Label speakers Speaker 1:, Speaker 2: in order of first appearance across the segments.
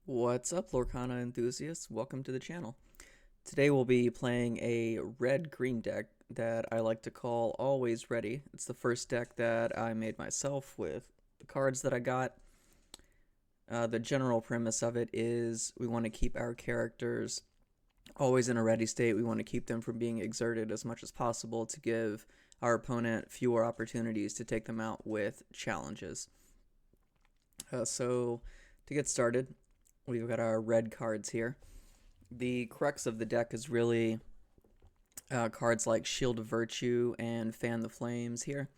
Speaker 1: What's up, Lorcana enthusiasts? Welcome to the channel. Today we'll be playing a red-green deck that I like to call Always Ready. It's the first deck that I made myself with the cards that I got. The general premise of it is we want to keep our characters always in a ready state. We want to keep them from being exerted as much as possible to give our opponent fewer opportunities to take them out with challenges. So to get started, we've got our red cards here. The crux of the deck is really cards like Shield of Virtue and Fan the Flames here.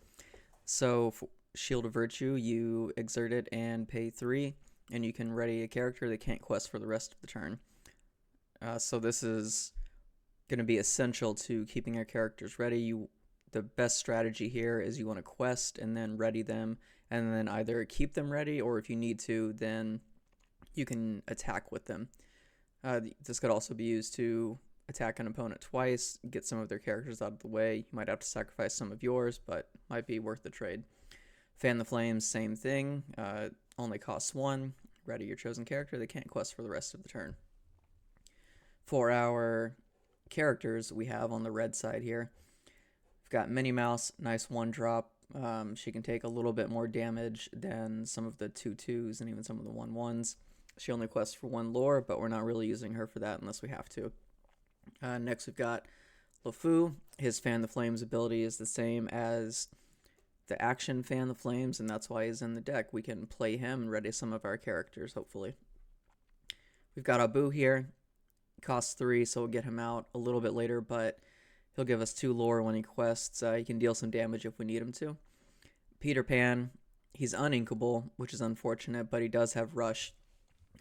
Speaker 1: So for Shield of Virtue, you exert it and pay 3, and you can ready a character that can't quest for the rest of the turn. So this is going to be essential to keeping our characters ready. The best strategy here is you want to quest and then ready them, and then either keep them ready, or if you need to, then you can attack with them. This could also be used to attack an opponent twice, get some of their characters out of the way. You might have to sacrifice some of yours, but might be worth the trade. Fan the Flames, same thing. Only costs 1. Ready your chosen character. They can't quest for the rest of the turn. For our characters we have on the red side here, we've got Minnie Mouse, nice 1-drop. She can take a little bit more damage than some of the 2/2s and even some of the 1/1s. She only quests for 1 lore, but we're not really using her for that unless we have to. Next we've got LeFou. His Fan the Flames ability is the same as the action Fan the Flames, and that's why he's in the deck. We can play him and ready some of our characters, hopefully. We've got Abu here. Costs 3, so we'll get him out a little bit later, but he'll give us 2 lore when he quests. He can deal some damage if we need him to. Peter Pan, he's uninkable, which is unfortunate, but he does have Rush,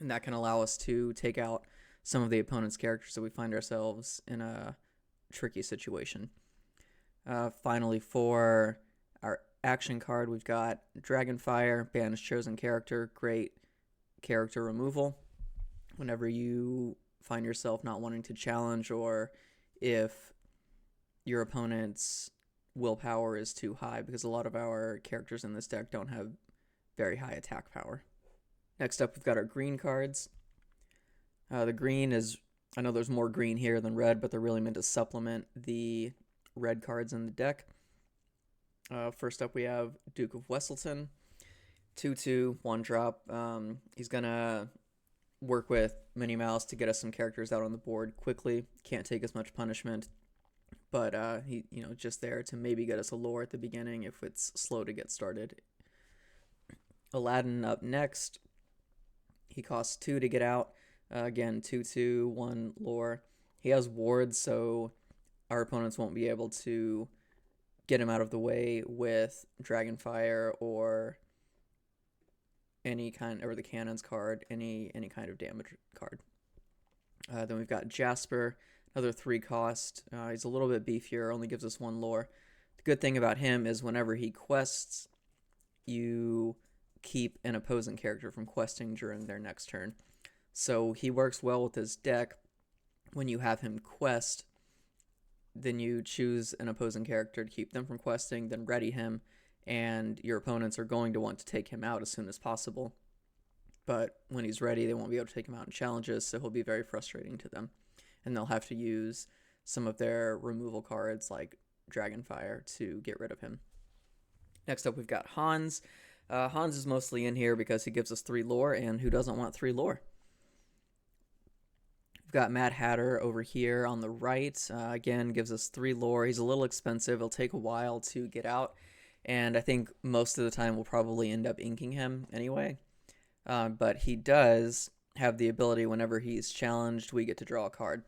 Speaker 1: and that can allow us to take out some of the opponent's characters so we find ourselves in a tricky situation. Finally, for our action card, we've got Dragonfire, banish chosen character, great character removal. Whenever you find yourself not wanting to challenge, or if your opponent's willpower is too high, because a lot of our characters in this deck don't have very high attack power. Next up, we've got our green cards. The green is, I know there's more green here than red, but they're really meant to supplement the red cards in the deck. First up, we have Duke of Wesselton, 2/2, 1-drop. He's going to work with Minnie Mouse to get us some characters out on the board quickly. Can't take as much punishment, but he, just there to maybe get us a lore at the beginning if it's slow to get started. Aladdin up next. He costs 2 to get out. Again, 2/2, 1 lore. He has wards, so our opponents won't be able to get him out of the way with Dragonfire or any kind, or the Cannons card, any kind of damage card. Then we've got Jasper, another 3 cost. He's a little bit beefier, only gives us 1 lore. The good thing about him is whenever he quests, you keep an opposing character from questing during their next turn. So he works well with his deck. When you have him quest, then you choose an opposing character to keep them from questing, then ready him, and your opponents are going to want to take him out as soon as possible. But when he's ready, they won't be able to take him out in challenges, so he'll be very frustrating to them. And they'll have to use some of their removal cards like Dragonfire to get rid of him. Next up, we've got Hans. Hans is mostly in here because he gives us 3 lore, and who doesn't want 3 lore? We've got Mad Hatter over here on the right. Again, gives us 3 lore. He's a little expensive. It'll take a while to get out, and I think most of the time we'll probably end up inking him anyway. But he does have the ability, whenever he's challenged, we get to draw a card.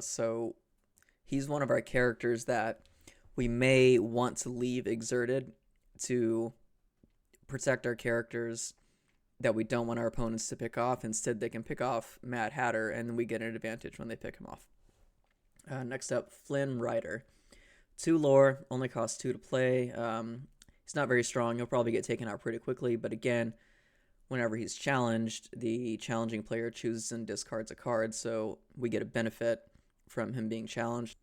Speaker 1: So he's one of our characters that we may want to leave exerted to protect our characters that we don't want our opponents to pick off. Instead, they can pick off Mad Hatter, and then we get an advantage when they pick him off. Next up, Flynn Rider. 2 lore, only costs 2 to play. He's not very strong. He'll probably get taken out pretty quickly, but again, whenever he's challenged, the challenging player chooses and discards a card, so we get a benefit from him being challenged.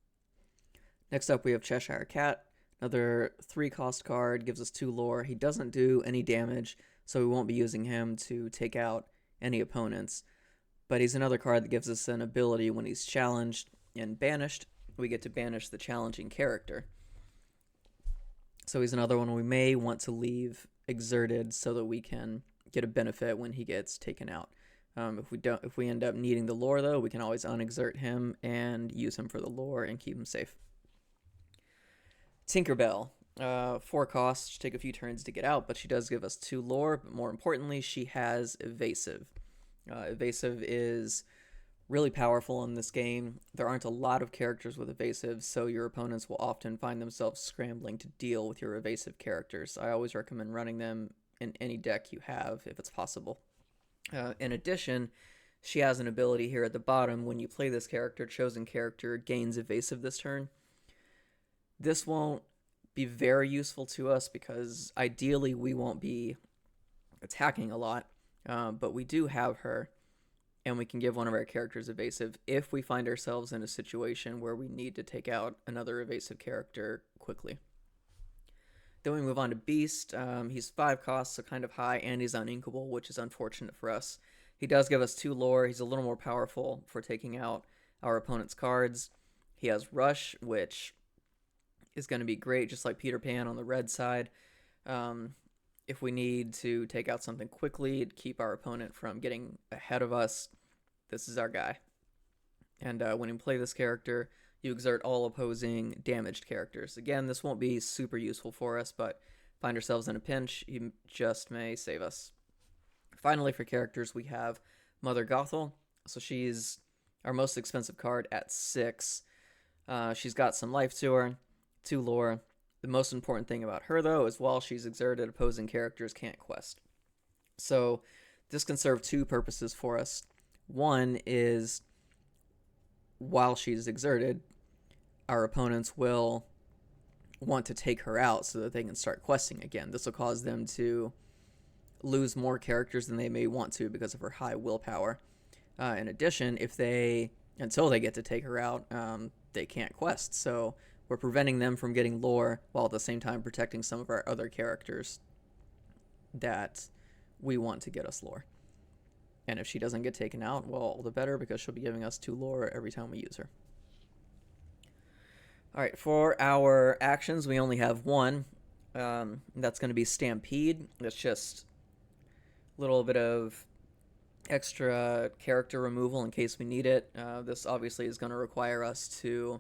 Speaker 1: Next up, we have Cheshire Cat. Another 3 cost card, gives us 2 lore. He doesn't do any damage, so we won't be using him to take out any opponents. But he's another card that gives us an ability when he's challenged and banished. We get to banish the challenging character. So he's another one we may want to leave exerted so that we can get a benefit when he gets taken out. If we end up needing the lore though, we can always unexert him and use him for the lore and keep him safe. Tinkerbell, 4 costs, she take a few turns to get out, but she does give us 2 lore. But more importantly, she has evasive. Evasive is really powerful in this game. There aren't a lot of characters with evasive, so your opponents will often find themselves scrambling to deal with your evasive characters. I always recommend running them in any deck you have if it's possible. In addition, she has an ability here at the bottom. When you play this character, chosen character gains evasive this turn. This won't be very useful to us because ideally we won't be attacking a lot, but we do have her, and we can give one of our characters evasive if we find ourselves in a situation where we need to take out another evasive character quickly. Then we move on to Beast. He's 5 costs, so kind of high, and he's uninkable, which is unfortunate for us. He does give us 2 lore. He's a little more powerful for taking out our opponent's cards. He has Rush, which is going to be great, just like Peter Pan on the red side. If we need to take out something quickly to keep our opponent from getting ahead of us, this is our guy. And when you play this character, you exert all opposing damaged characters. Again, this won't be super useful for us, but find ourselves in a pinch, he just may save us. Finally, for characters, we have Mother Gothel. So she's our most expensive card at 6. She's got some life to her, 2 lore. The most important thing about her, though, is while she's exerted, opposing characters can't quest. So this can serve 2 purposes for us. One is, while she's exerted, our opponents will want to take her out so that they can start questing again. This will cause them to lose more characters than they may want to because of her high willpower. In addition, until they get to take her out, they can't quest. So we're preventing them from getting lore while at the same time protecting some of our other characters that we want to get us lore. And if she doesn't get taken out, well, all the better, because she'll be giving us 2 lore every time we use her. Alright, for our actions, we only have 1. That's going to be Stampede. That's just a little bit of extra character removal in case we need it. This obviously is going to require us to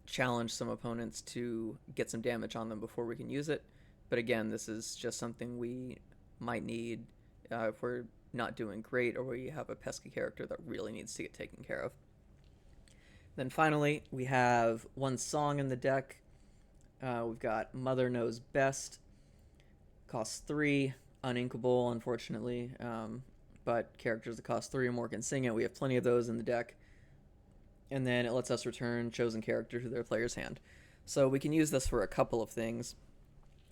Speaker 1: challenge some opponents to get some damage on them before we can use it. But again, this is just something we might need if we're not doing great or we have a pesky character that really needs to get taken care of. Then finally, we have 1 song in the deck. We've got Mother Knows Best. Costs 3, uninkable, unfortunately. But characters that cost 3 or more can sing it. We have plenty of those in the deck. And then it lets us return chosen character to their player's hand. So we can use this for a couple of things.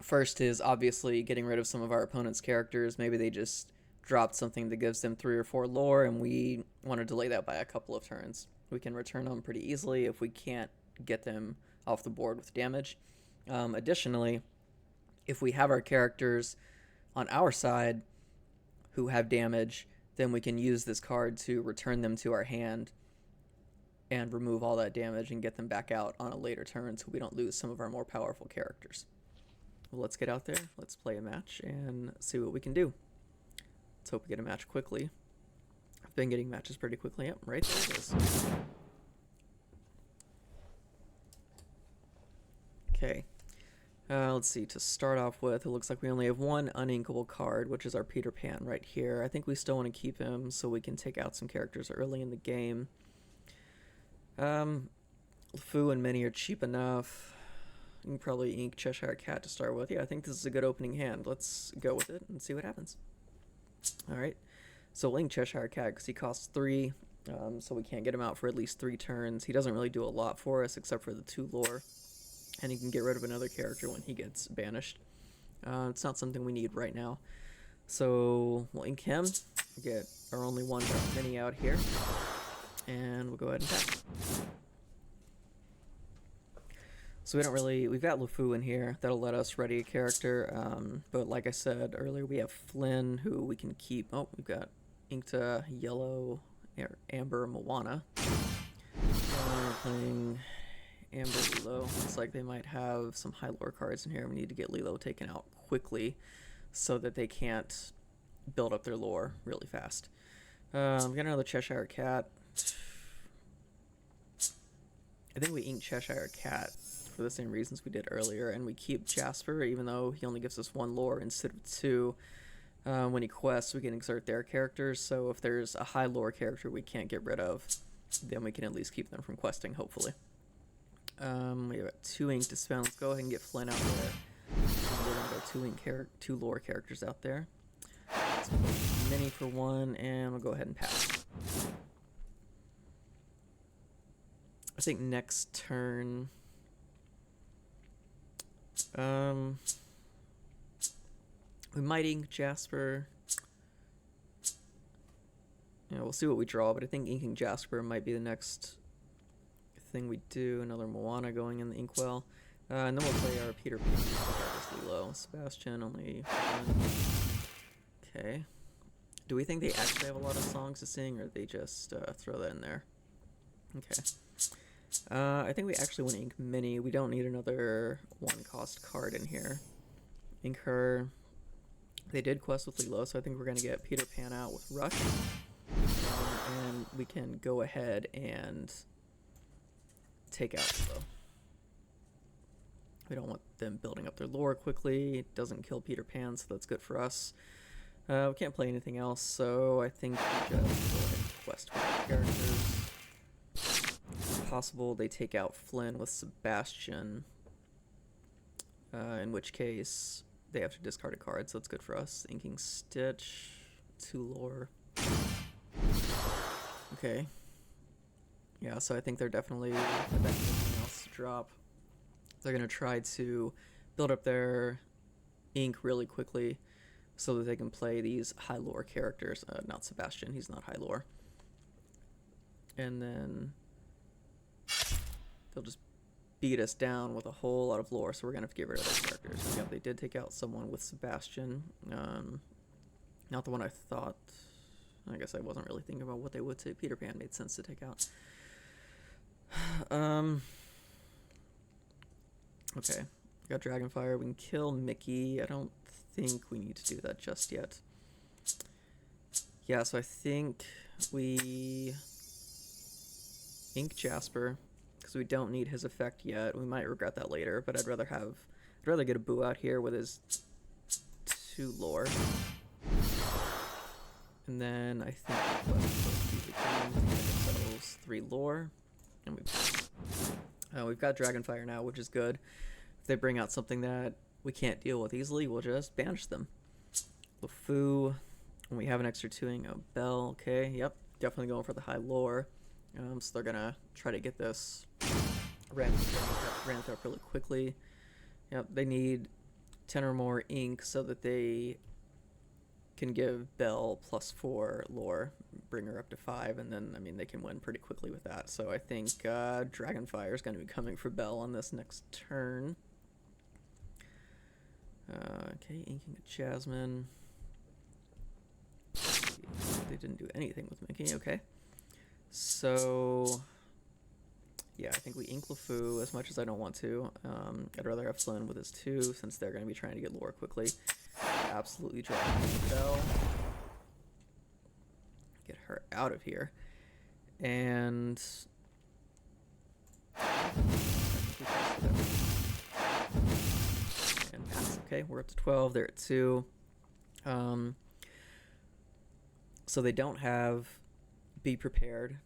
Speaker 1: First is obviously getting rid of some of our opponent's characters. Maybe they just dropped something that gives them 3 or 4 lore, and we want to delay that by a couple of turns. We can return them pretty easily if we can't get them off the board with damage. Additionally, if we have our characters on our side who have damage, then we can use this card to return them to our hand and remove all that damage and get them back out on a later turn so we don't lose some of our more powerful characters. Well, let's get out there, let's play a match, and see what we can do. Let's hope we get a match quickly. I've been getting matches pretty quickly. Yep, right there it is. Okay. Let's see, to start off with, it looks like we only have 1 uninkable card, which is our Peter Pan right here. I think we still want to keep him so we can take out some characters early in the game. LeFou and Minnie are cheap enough. You can probably ink Cheshire Cat to start with. Yeah, I think this is a good opening hand. Let's go with it and see what happens. Alright, so we'll ink Cheshire Cat because he costs 3, so we can't get him out for at least 3 turns. He doesn't really do a lot for us except for the 2 lore, and he can get rid of another character when he gets banished. It's not something we need right now. So we'll ink him, get our only 1 Minnie out here, and we'll go ahead and tap. So we've got LeFou in here, that'll let us ready a character, but like I said earlier, we have Flynn, who we can keep. Oh, we've got inked a yellow amber Moana. We're playing amber Lilo. Looks like they might have some high lore cards in here. We need to get Lilo taken out quickly so that they can't build up their lore really fast. We got another Cheshire Cat. I think we ink Cheshire Cat for the same reasons we did earlier, and we keep Jasper even though he only gives us 1 lore instead of 2. When he quests, we can exert their characters, so if there's a high lore character we can't get rid of, then we can at least keep them from questing, hopefully. We have 2 ink to spend. Let's go ahead and get Flynn out there. Get our 2 lore characters out there. Let's put Mini for 1, and we'll go ahead and pass. I think next turn... we might ink Jasper. Yeah, we'll see what we draw, but I think inking Jasper might be the next thing we do. Another Moana going in the inkwell. And then we'll play our Peter Pan. Obviously low. Sebastian, only 1. Okay. Do we think they actually have a lot of songs to sing, or they just throw that in there? Okay. I think we actually want to ink Minnie. We don't need another 1-cost card in here. Ink her. They did quest with Lilo, so I think we're going to get Peter Pan out with Rush. And we can go ahead and take out Lilo. We don't want them building up their lore quickly. It doesn't kill Peter Pan, so that's good for us. We can't play anything else, so I think we just go ahead and quest with our characters. It's possible they take out Flynn with Sebastian, in which case they have to discard a card, so it's good for us. Inking Stitch, 2 lore. Okay. Yeah, so I think they're definitely anything else to drop. They're going to try to build up their ink really quickly so that they can play these high lore characters. Not Sebastian, he's not high lore. And then they'll just beat us down with a whole lot of lore, so we're going to have to get rid of those characters. Yeah, they did take out someone with Sebastian. Not the one I thought. I guess I wasn't really thinking about what they would say. Peter Pan made sense to take out. Okay, we got Dragonfire. We can kill Mickey. I don't think we need to do that just yet. Yeah, so I think we ink Jasper because we don't need his effect yet. We might regret that later, but I'd rather get a Boo out here with his 2 lore. And then I think we get 3 lore, and we pass. We've got Dragonfire now, which is good. If they bring out something that we can't deal with easily, we'll just banish them. LeFou, and we have an extra 2ing. Oh, Belle, okay, yep, definitely going for the high lore. So they're gonna try to get this ramped up really quickly. Yep, they need 10 or more ink so that they can give Belle +4 lore, bring her up to 5, and then, I mean, they can win pretty quickly with that. So I think Dragonfire is going to be coming for Belle on this next turn. Okay, inking a Jasmine. They didn't do anything with Mickey, okay. So, yeah, I think we ink LeFou as much as I don't want to. I'd rather have Flynn with his 2 since they're going to be trying to get lore quickly. Absolutely draw Belle. Get her out of here. And pass. Okay, we're up to 12. They're at 2. So they don't have Be Prepared,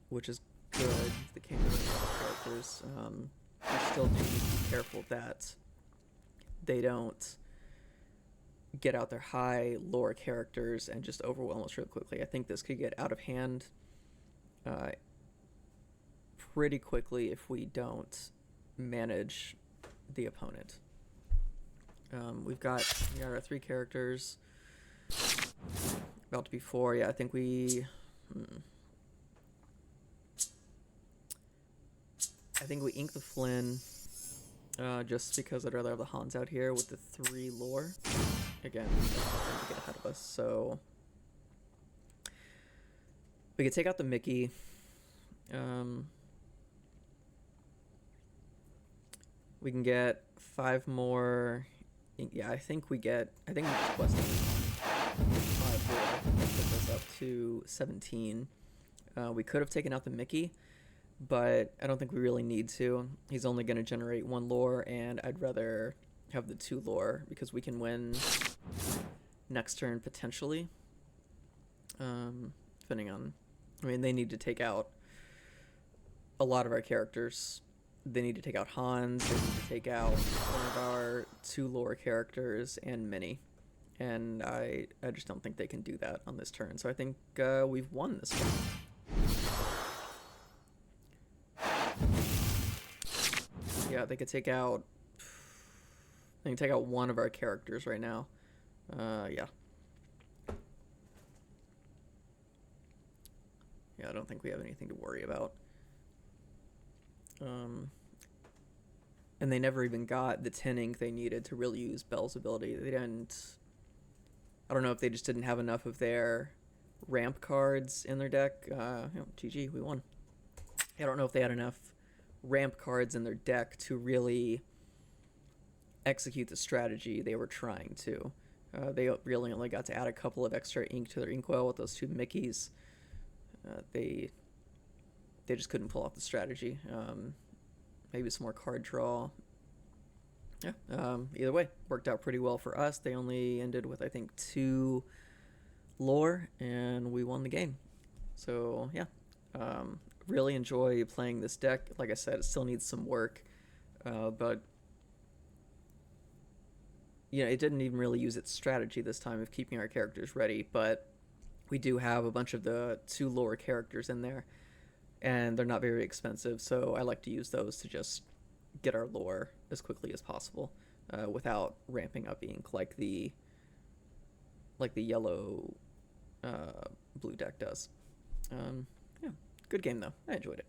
Speaker 1: which is good. The king of the characters. You still do need to be careful that they don't get out their high lore characters and just overwhelm us real quickly. I think this could get out of hand pretty quickly if we don't manage the opponent. We've got our 3 characters. About to be 4. Yeah, I think we... I think we ink the Flynn just because I'd rather have the Hans out here with the 3 lore. Again, we don't want them to get ahead of us, so We could take out the Mickey. We can get 5 more. Yeah, I think we quest 5 more. That puts us up to 17. We could have taken out the Mickey, but I don't think we really need to. He's only going to generate 1 lore, and I'd rather have the 2 lore because we can win next turn potentially. Depending on, I mean, they need to take out a lot of our characters. They need to take out Hans. They need to take out one of our 2 lore characters and Minnie. And I just don't think they can do that on this turn. So I think we've won this one. Yeah, they could take out. They can take out one of our characters right now. Yeah. Yeah, I don't think we have anything to worry about. And they never even got the 10 ink they needed to really use Belle's ability. They didn't. I don't know if they just didn't have enough of their ramp cards in their deck. GG, we won. I don't know if they had enough ramp cards in their deck to really execute the strategy they were trying to. They really only got to add a couple of extra ink to their inkwell with those 2 Mickeys. They just couldn't pull off the strategy. Maybe some more card draw. Yeah. Either way, worked out pretty well for us. They only ended with, I think, 2 lore, and we won the game. So yeah, really enjoy playing this deck. Like I said, it still needs some work, but you know, it didn't even really use its strategy this time of keeping our characters ready. But we do have a bunch of the 2 lore characters in there, and they're not very expensive, so I like to use those to just get our lore as quickly as possible without ramping up ink like the yellow blue deck does. Yeah, good game though. I enjoyed it.